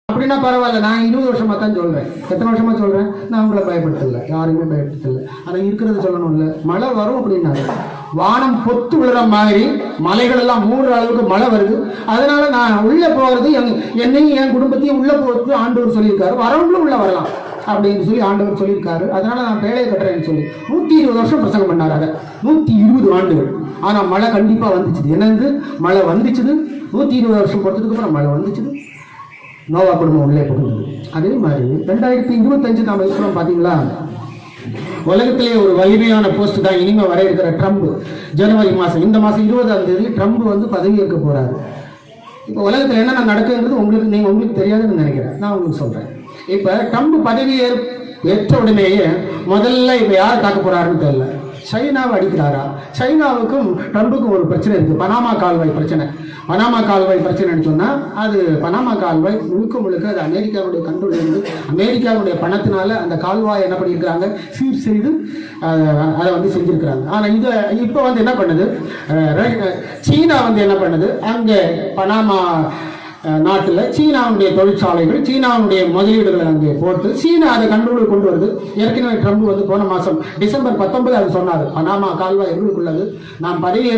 அப்படின்னா பரவாயில்ல, நான் 20 வருஷமா தான் சொல்றேன். எத்தனை வருஷமா சொல்றேன்? நான் உங்களை பயப்படுத்தல, யாருமே பயப்படுத்தல. ஆனா இருக்கிறது சொல்லணும்ல. மழை வரும் அப்படின்னாரு, வானம் பொத்து விழுற மாதிரி மலைகள் எல்லாம் மூடுற அளவுக்கு மழை வருது. அதனால நான் உள்ள போறது, என்னையும் என் குடும்பத்தையும் உள்ள போறது ஆண்டவர் சொல்லியிருக்காரு. வரவங்களும் உள்ள வரலாம் அப்படின்னு சொல்லி ஆண்டவர் சொல்லியிருக்காரு. அதனால நான் பேழையை கட்டுறேன்னு சொல்லி 120 வருஷம் பிரசங்கம் பண்ணாரு. அதை 120 ஆண்டுகள். ஆனா மழை கண்டிப்பா வந்துச்சுது. என்னது மழை வந்துச்சுது? 120 வருஷம் பொறுத்ததுக்கு அப்புறம் மழை வந்துச்சுது. நோவா குடும்பம் உள்ளே போகுது. அதே மாதிரி 2025 நாம இருக்கிறோம் பாத்தீங்களா? உலகத்திலே ஒரு வலிமையான போஸ்ட் தான் இனிமே வர இருக்கிற ட்ரம்ப். ஜனவரி மாசம், இந்த மாசம் 20ஆம் தேதி ட்ரம்ப் வந்து பதவி ஏற்க போறாரு. இப்போ உலகத்தில் என்னென்ன நடக்குங்கிறது உங்களுக்கு தெரியாதுன்னு நினைக்கிறேன். நான் உங்களுக்கு சொல்றேன். இப்ப ட்ரம்ப் பதவி ஏற்ற உடனேயே முதல்ல இப்ப யார் தாக்க போறாருன்னு தெரியல. சைனாவை அடிக்கிறாரா? சைனாவுக்கும் ட்ரம்புக்கும் ஒரு பிரச்சனை இருக்கு, பனாமா கால்வாய் பிரச்சனை. பனாமா கால்வாய் பிரச்சனைன்னு சொன்னா, அது பனாமா கால்வாய் முழுக்க அது அமெரிக்காவுடைய கண்ட்ரோல் இருந்து அமெரிக்காவுடைய பணத்தினால அந்த கால்வாய் என்ன பண்ணியிருக்கிறாங்க, சீர் செய்து அதை வந்து செஞ்சிருக்கிறாங்க. ஆனா இது இப்ப வந்து என்ன பண்ணுது, சீனா வந்து என்ன பண்ணுது, அங்க பனாமா நாட்டில் சீனாவுடைய தொழிற்சாலைகள், சீனாவுடைய முதலீடுகளை அங்கே போட்டு சீனா அதை கண்ட்ரோலுக்கு கொண்டு வருது. ஏற்கனவே ட்ரம்ப் வந்து போன மாசம் டிசம்பர் 19 அது சொன்னார், பனாமா கால்வாய் எங்களுக்குள்ளது. நான் பதவி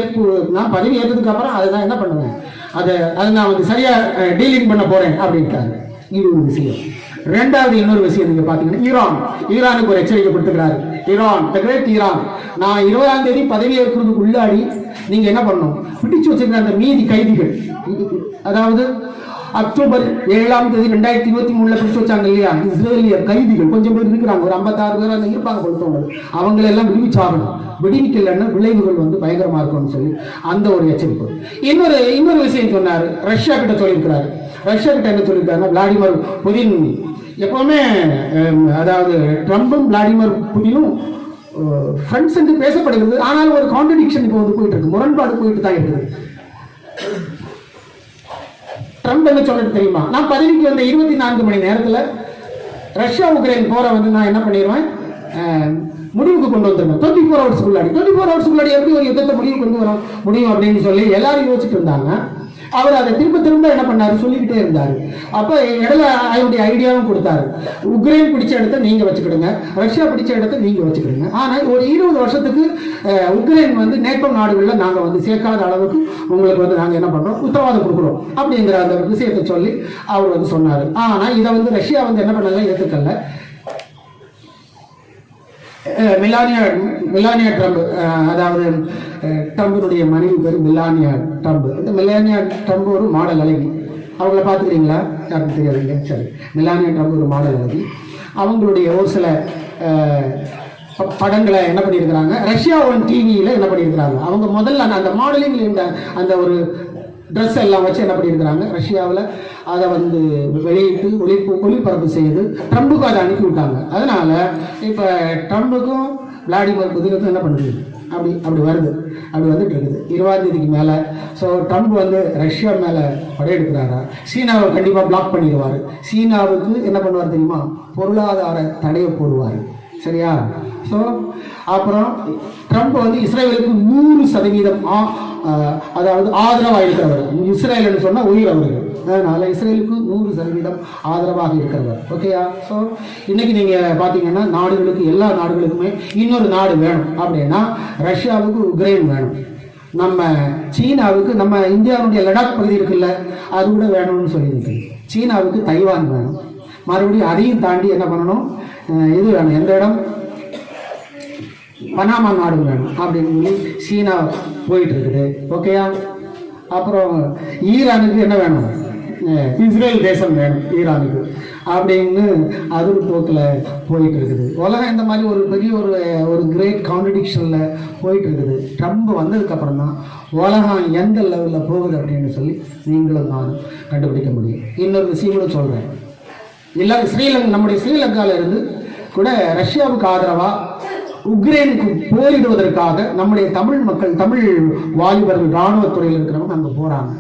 ஏற்றதுக்கு அப்புறம் அதை நான் என்ன பண்ணுவேன், அதை நான் வந்து சரியா டீலிங் பண்ண போறேன் அப்படின்ட்டாங்க. இது ஒரு விஷயம். ரெண்டாவது இன்னொரு விஷயம் நீங்க பாத்தீங்கன்னா, ஈரானுக்கு ஒரு எச்சரிக்கை கொடுத்துக்கிறாரு. ஈரான், நான் 20ஆம் தேதி பதவி ஏற்கிறதுக்கு உள்ளாடி நீங்க என்ன பண்ணணும், பிடிச்சு வச்சிருக்கிற அந்த மீதி கைதிகள், அதாவது அக்டோபர் 7ஆம் தேதி 2023 பிடிச்சு வச்சாங்க இல்லையா, இஸ்ரேலிய கைதிகள் கொஞ்சம் பேர் இருக்கிறாங்க, ஒரு 56 பேர் இருப்பாங்க கொடுத்தவங்க, அவங்களை எல்லாம் விடுவிச்சாகணும். விடுவிக்கலன்னா விளைவுகள் வந்து பயங்கரமா இருக்கும்னு சொல்லி அந்த ஒரு எச்சரிக்கை. இன்னொரு விஷயம் சொன்னாரு, ரஷ்யா கிட்ட சொல்லியிருக்கிறாரு. ரஷ்யா கிட்ட என்ன சொல்லியிருக்காருன்னா, விளாடிமிர் புதின் எப்பவுமே, அதாவது ட்ரம்பும் விளாடிமிர் புதினும் ஃப்ரெண்ட்ஸ் என்று பேசப்படுகிறது. ஆனால் ஒரு கான்ட்ரடிக்ஷன் இப்போ வந்து போயிட்டு இருக்கு, முரண்பாடு போயிட்டு தான் இருக்குது. ட்ரம்ப் என்ன சொல்றது தெரியுமா, நான் பதவிக்கு வந்த 24 மணி நேரத்தில் ரஷ்யா உக்ரைன் போரை வந்து நான் என்ன பண்ணிடுவேன், முடிவுக்கு கொண்டு வந்துருவேன். 24 ஹவர்ஸ்க்குள்ளாடி எப்படி ஒரு யுத்தத்தை முடிவு கொண்டு வர முடியும் அப்படின்னு சொல்லி எல்லாரும் யோசிச்சுட்டு இருந்தாங்க. அவர் அதை திரும்ப என்ன பண்ணாரு, சொல்லிக்கிட்டே இருந்தாரு. அப்ப இடையில அவருடைய ஐடியாவும் கொடுத்தாரு, உக்ரைன் பிடிச்ச இடத்த நீங்க வச்சுக்கிடுங்க, ரஷ்யா பிடிச்ச இடத்த நீங்க வச்சுக்கிடுங்க. ஆனா ஒரு 20 வருஷத்துக்கு உக்ரைன் வந்து நேட்டோ நாடுகள்ல நாங்க வந்து சேர்க்காத அளவுக்கு உங்களுக்கு வந்து நாங்க என்ன பண்றோம், உத்தரவாதம் கொடுக்குறோம் அப்படிங்கிற அந்த விஷயத்தை சொல்லி அவர் வந்து சொன்னாரு. ஆனா இதை வந்து ரஷ்யா வந்து என்ன பண்ணல, ஏத்துக்கல. மெலானியா ட்ரம்ப், அதாவது ட்ரம்பினுடைய மனைவி பேர் மெலானியா ட்ரம்ப். இந்த மெலானியா ட்ரம்ப் ஒரு மாடல் அழகி. அவங்கள பார்த்துக்கிறீங்களா? யாருக்கும் தெரியாதுங்க. சரி, மெலானியா ட்ரம்ப் ஒரு மாடல் அழகி. அவங்களுடைய ஒரு சில படங்களை என்ன பண்ணியிருக்கிறாங்க, ரஷ்யா ஒன் டிவியில் என்ன பண்ணியிருக்கிறாங்க. அவங்க முதல்ல அந்த மாடலிங் அந்த ஒரு ட்ரெஸ் எல்லாம் வச்சு என்ன பண்ணியிருக்கிறாங்க, ரஷ்யாவில் அதை வந்து வெளியிட்டு ஒளிபரப்பு செய்து ட்ரம்புக்கும் அதை அனுப்பி விட்டாங்க. அதனால இப்போ ட்ரம்புக்கும் விளாடிமிர் புதினுக்கும் என்ன பண்ணுது, அப்படி வந்துட்டு இருக்குது 20ஆம் தேதிக்கு மேலே. ஸோ ட்ரம்ப் வந்து ரஷ்யா மேலே படையெடுக்கிறாரா, சீனாவை கண்டிப்பாக பிளாக் பண்ணிடுவார். சீனாவுக்கு என்ன பண்ணுவார் தெரியுமா, பொருளாதார தடையை போடுவார். சரியா? ஸோ அப்புறம் ட்ரம்ப் வந்து இஸ்ரேலுக்கு 100% அதாவது ஆதரவாக இருக்கிறவர். இஸ்ரேல் சொன்னால் உயிர் அவர்கள். அதனால இஸ்ரேலுக்கு 100% ஆதரவாக இருக்கிறவர். ஓகேயா? ஸோ இன்னைக்கு நீங்க பாத்தீங்கன்னா நாடுகளுக்கு, எல்லா நாடுகளுக்குமே இன்னொரு நாடு வேணும் அப்படின்னா ரஷ்யாவுக்கு உக்ரைன் வேணும், நம்ம சீனாவுக்கு நம்ம இந்தியாவுடைய லடாக் பகுதி இருக்குல்ல அது கூட வேணும்னு சொல்லியிருக்கு. சீனாவுக்கு தைவான் வேணும். மறுபடியும் அதையும் தாண்டி என்ன பண்ணணும், இது வேணும், எந்த இடம், பனாமா நாடு வேணும் அப்படின்னு சொல்லி சீனா போயிட்டு இருக்குது. ஓகேயா? அப்புறம் ஈரானுக்கு என்ன வேணும், இஸ்ரேல் தேசம் வேணும் ஈரானுக்கு அப்படின்னு அது ஒரு போக்கில் போயிட்டு இருக்குது. உலகம் இந்த மாதிரி ஒரு பெரிய ஒரு கிரேட் கான்ட்ரடிக்ஷன்ல போயிட்டு இருக்குது. ட்ரம்ப் வந்ததுக்கு அப்புறம் தான் உலகம் எந்த லெவலில் போகுது அப்படின்னு சொல்லி நீங்களும் நான் கண்டுபிடிக்க முடியும். இன்னொரு விஷயங்களும் சொல்றேன், எல்லாரும் நம்முடைய ஸ்ரீலங்கால இருந்து கூட ரஷ்யாவுக்கு ஆதரவா உக்ரைனுக்கு போரிடுவதற்காக நம்முடைய தமிழ் மக்கள், தமிழ் வாலிபர்கள், இராணுவத்துறையில் இருக்கிறவங்க அங்கே போறாங்க.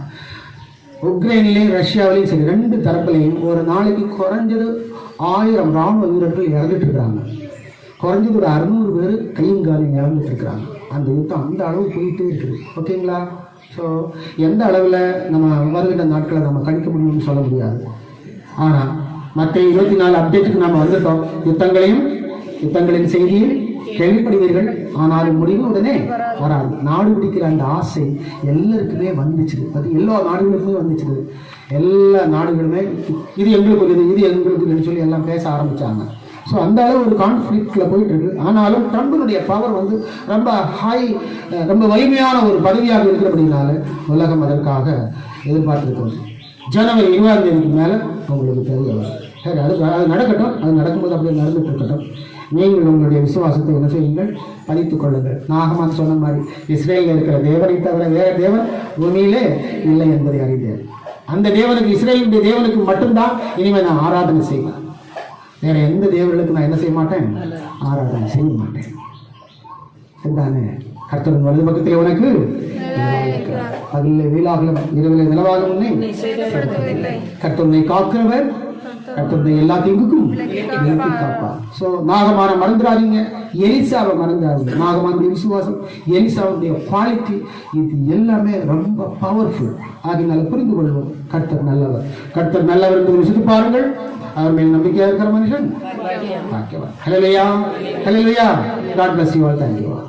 உக்ரைன்லையும் ரஷ்யாவிலையும் சரி, 2 தரப்புலையும் ஒரு நாளைக்கு குறைஞ்சது 1000 ராணுவ வீரர்கள் இறந்துட்டு இருக்கிறாங்க. குறைஞ்சது ஒரு 600 பேர் கையும் காலையும் இறந்துட்டு இருக்கிறாங்க. அந்த யுத்தம் அந்த அளவு போயிட்டே இருக்குது. ஓகேங்களா? ஸோ எந்த அளவில் நம்ம வருகின்ற நாட்களை நம்ம கணிக்க முடியும்னு சொல்ல முடியாது. ஆனா மற்ற 24 அப்டேட்டுக்கு நாம வந்துட்டோம். யுத்தங்களின் செய்தியில் கேள்விப்படுவீர்கள், ஆனாலும் முடிவு உடனே வராது. நாடு பிடிக்கிற அந்த ஆசை எல்லாருக்குமே வந்துச்சுது. அது எல்லா நாடுகளுக்குமே வந்துச்சுது. எல்லா நாடுகளுமே இது எங்களுக்கு சொல்லி எல்லாம் பேச ஆரம்பிச்சாங்க. ஸோ அந்த அளவு ஒரு கான்ஃப்ளிக்ட்ல போயிட்டு இருக்கு. ஆனாலும் ட்ரம்பினுடைய பவர் வந்து ரொம்ப ரொம்ப வலிமையான ஒரு பதவியாக இருக்கிறபடினால உலகம் அதற்காக எதிர்பார்த்திருக்கிறது. ஜனவரி 20ஆம் தேதிக்கு மேல உங்களுக்கு தெரிய வரும். சரி, அது நடக்கட்டும். அது நடக்கும்போது அப்படியே நடந்துட்டு இருக்கட்டும். நீங்கள் உங்களுடைய விசுவாசத்தை என்ன செய்யுங்கள், பதித்துக் கொள்ளுங்கள். நாகமான் சொன்ன மாதிரி இஸ்ரேலில் இருக்கிற தேவனை தவிர வேற தேவன் பூமியிலே இல்லை என்பதை அறிந்தேன். அந்த தேவனுக்கு, இஸ்ரேலுடைய தேவனுக்கு மட்டும்தான் இனிமேல் நான் ஆராதனை செய்வேன். வேற எந்த தேவர்களுக்கு நான் என்ன செய்ய மாட்டேன், ஆராதனை செய்ய மாட்டேன். சரிதானே? கர்த்தரின் வலது பக்கத்திலே உனக்கு பகலிலே வீலாகலும் இரவிலே நிலவாகும் கர்த்தரை காக்கிறவர், கர்த்தரை எல்லா தீங்குக்கும் காப்பார். சோ நாகமான மறந்துடாதீங்க, எலிசாவை மறந்துடாதீங்க. நாகமானுடைய விசுவாசம், எலிசாவுடைய குவாலிட்டி, இது எல்லாமே ரொம்ப பவர்ஃபுல். ஆகினால புரிந்து கொள்வோம், கர்த்தர் நல்லவர். கர்த்தர் நல்லவர் என்பதை விசித்து பாருங்கள். அவர் மேல் நம்பிக்கையா இருக்கிற மனுஷன் பாக்கியவான். ஹல்லேலூயா, ஹல்லேலூயா. God bless you all. Thank you all.